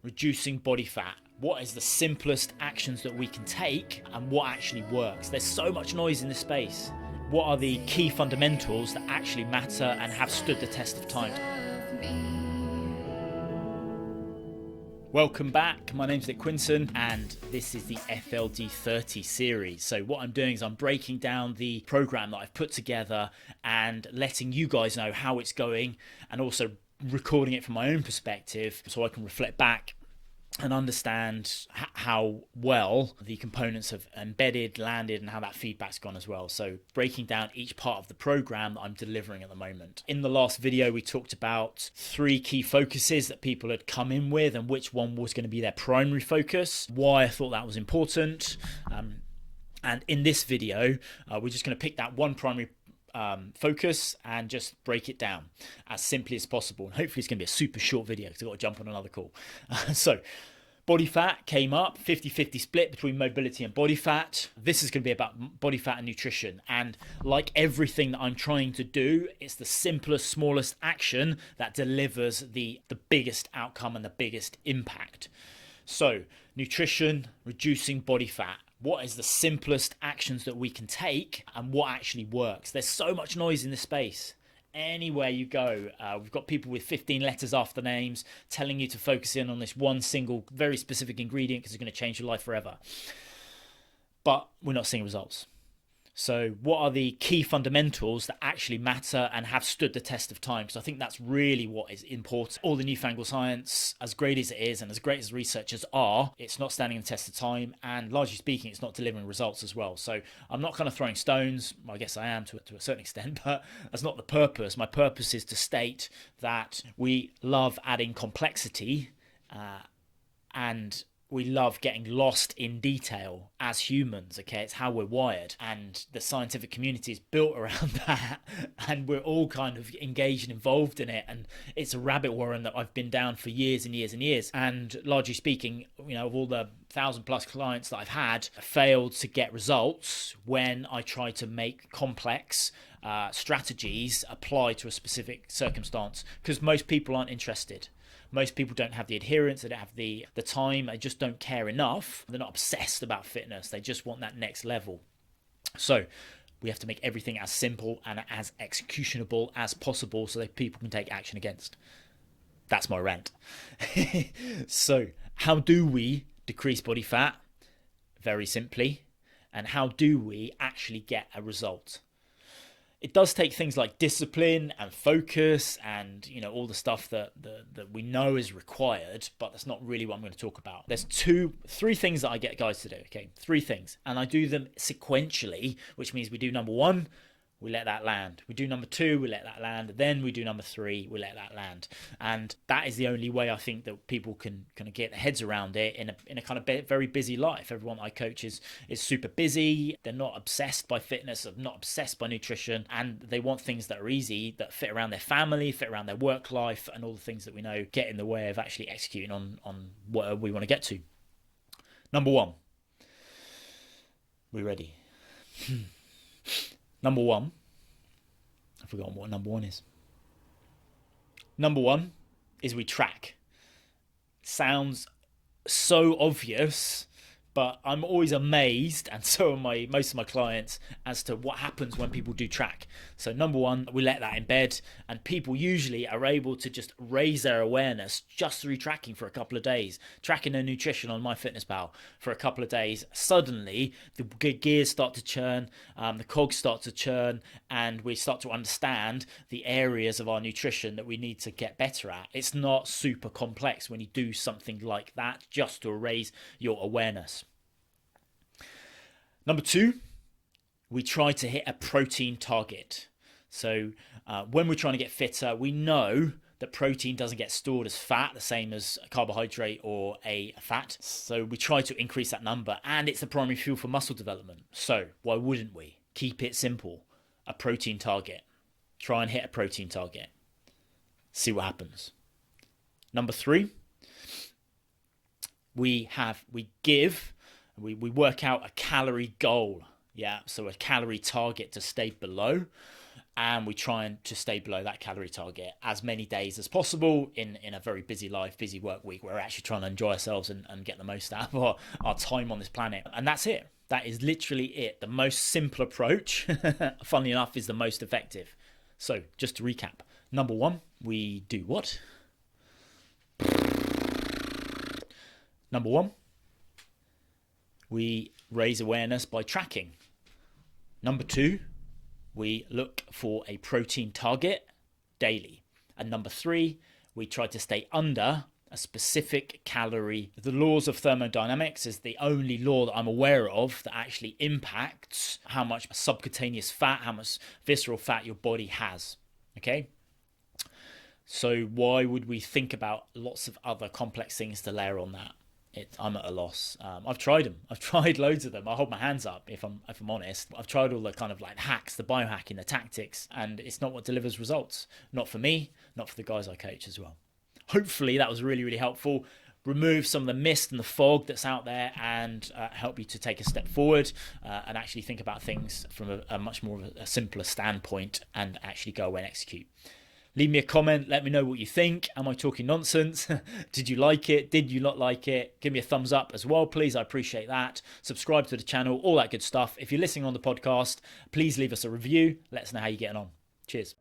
reducing body fat. What is the simplest actions that we can take and what actually works? There's so much noise in this space. What are the key fundamentals that actually matter and have stood the test of time? Welcome back, my name's Nick Quinton and this is the FLD30 series. So what I'm doing is I'm breaking down the program that I've put together and letting you guys know how it's going, and also recording it from my own perspective so I can reflect back and understand how well the components have embedded, landed, and how that feedback's gone as well. So breaking down each part of the program that I'm delivering at the moment. In the last video, we talked about 3 key focuses that people had come in with and which one was going to be their primary focus, why I thought that was important. And in this video, we're just going to pick that one primary focus and just break it down as simply as possible. And hopefully it's going to be a super short video because I've got to jump on another call. So body fat came up, 50-50 split between mobility and body fat. This is going to be about body fat and nutrition. And like everything that I'm trying to do, it's the simplest, smallest action that delivers the biggest outcome and the biggest impact. So nutrition, reducing body fat. What is the simplest actions that we can take and what actually works? There's so much noise in this space. Anywhere you go, we've got people with 15 letters after names telling you to focus in on this one single, very specific ingredient because it's going to change your life forever. But we're not seeing results. So what are the key fundamentals that actually matter and have stood the test of time? Because I think that's really what is important. All the newfangled science, as great as it is and as great as researchers are, it's not standing the test of time, and largely speaking, it's not delivering results as well. So I'm not kind of throwing stones. I guess I am to a certain extent, but that's not the purpose. My purpose is to state that we love adding complexity and we love getting lost in detail as humans, okay? It's how we're wired, and the scientific community is built around that, and we're all kind of engaged and involved in it, and it's a rabbit warren that I've been down for years and years and years. And largely speaking, you know, of all the 1,000+ clients that I've had, failed to get results when I try to make complex strategies apply to a specific circumstance, because most people aren't interested. Most people don't have the adherence, they don't have the time, they just don't care enough. They're not obsessed about fitness, they just want that next level. So we have to make everything as simple and as executionable as possible so that people can take action against. That's my rant. So how do we decrease body fat? Very simply. And how do we actually get a result? It does take things like discipline and focus and, you know, all the stuff that we know is required, but that's not really what I'm going to talk about. There's 3 things that I get guys to do, okay? 3 things. And I do them sequentially, which means we do number 1, we let that land. We do number 2, we let that land. Then we do number 3, we let that land. And that is the only way I think that people can kind of get their heads around it in a kind of very busy life. Everyone I coach is super busy. They're not obsessed by fitness, they're not obsessed by nutrition, and they want things that are easy, that fit around their family, fit around their work life, and all the things that we know get in the way of actually executing on what we want to get to. Number 1. We ready? Number 1, I've forgotten what number 1 is. Number 1 is we track. Sounds so obvious, but I'm always amazed, and so are most of my clients, as to what happens when people do track. So number 1, we let that embed, and people usually are able to just raise their awareness just through tracking for a couple of days, tracking their nutrition on MyFitnessPal for a couple of days. Suddenly the gears start to churn, the cogs start to churn, and we start to understand the areas of our nutrition that we need to get better at. It's not super complex when you do something like that just to raise your awareness. Number 2, we try to hit a protein target. So when we're trying to get fitter, we know that protein doesn't get stored as fat, the same as a carbohydrate or a fat. So we try to increase that number, and it's the primary fuel for muscle development. So why wouldn't we? Keep it simple. A protein target. Try and hit a protein target. See what happens. Number 3, we work out a calorie goal. Yeah, so a calorie target to stay below. and we try and to stay below that calorie target as many days as possible in a very busy life, busy work week, where we're actually trying to enjoy ourselves and get the most out of our time on this planet. And that's it. That is literally it. The most simple approach, funnily enough, is the most effective. So just to recap, number one, we do what? Number one, we raise awareness by tracking. Number two, we look for a protein target daily. And number three, we try to stay under a specific calorie. The laws of thermodynamics is the only law that I'm aware of that actually impacts how much subcutaneous fat, how much visceral fat your body has. Okay? So why would we think about lots of other complex things to layer on that? I'm at a loss. I've tried them. I've tried loads of them. I hold my hands up if I'm honest. I've tried all the kind of like hacks, the biohacking, the tactics, and it's not what delivers results. Not for me, not for the guys I coach as well. Hopefully that was really, really helpful. Remove some of the mist and the fog that's out there and help you to take a step forward and actually think about things from a much more of a simpler standpoint and actually go away and execute. Leave me a comment. Let me know what you think. Am I talking nonsense? Did you like it? Did you not like it? Give me a thumbs up as well, please. I appreciate that. Subscribe to the channel, all that good stuff. If you're listening on the podcast, please leave us a review. Let us know how you're getting on. Cheers.